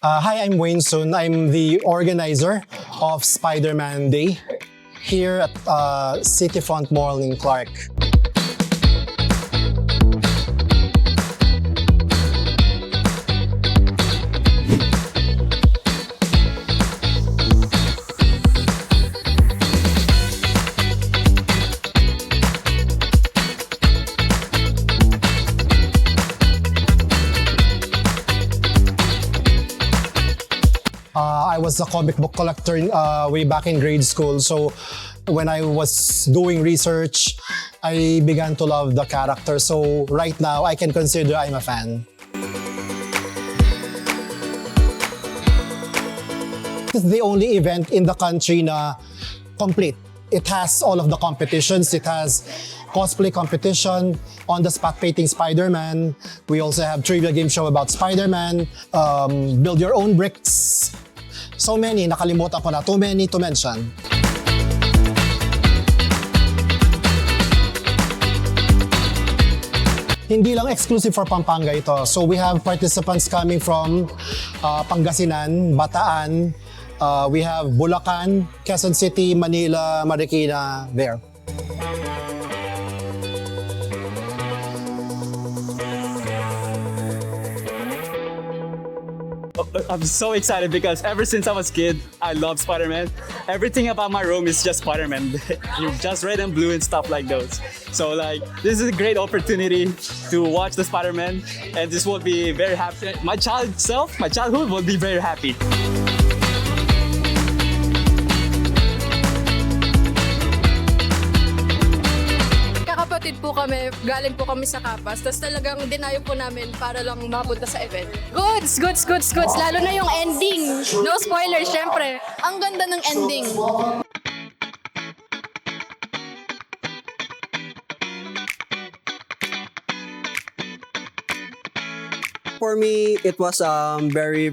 Hi, I'm Wayne Sun. I'm the organizer of Spiderman-Day here at CityFront Mall in Clark. I was a comic book collector way back in grade school. So when I was doing research, I began to love the character. So right now, I can consider I'm a fan. It's the only event in the country na complete. It has all of the competitions. It has cosplay competition, on-the-spot painting Spider-Man. We also have trivia game show about Spider-Man, build your own bricks. So many, nakalimutan ko na. Too many to mention. Hindi lang exclusive for Pampanga ito. So we have participants coming from Pangasinan, Bataan, we have Bulacan, Quezon City, Manila, Marikina, there. I'm so excited because ever since I was a kid, I love Spider-Man. Everything about my room is just Spider-Man. You're just red and blue and stuff like those. So like, this is a great opportunity to watch the Spider-Man, and this will be very happy. My childhood will be very happy. Kapatid po kami, galing po kami sa Kapas, tapos talagang dinayo po namin para lang mapunta sa event. Goods! Lalo na yung ending. No spoilers, syempre. Ang ganda ng ending. For me, it was very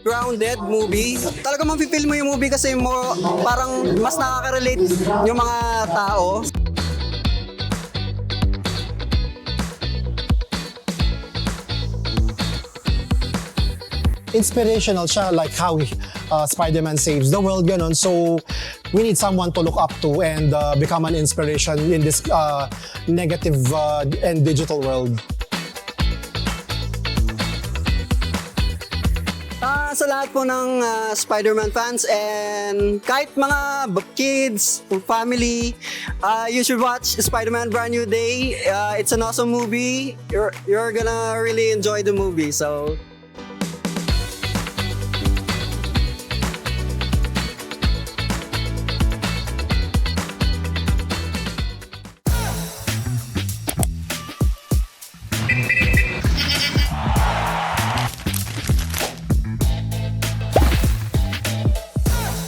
grounded movie. Talaga mafe-feel mo yung movie kasi parang mas nakaka-relate yung mga tao. Inspirational siya, like how Spider-Man saves the world, ganon. So we need someone to look up to and become an inspiration in this negative and digital world. Sa lahat po ng Spider-Man fans and kahit mga kids or family, you should watch Spider-Man Brand New Day. It's an awesome movie. You're gonna really enjoy the movie. So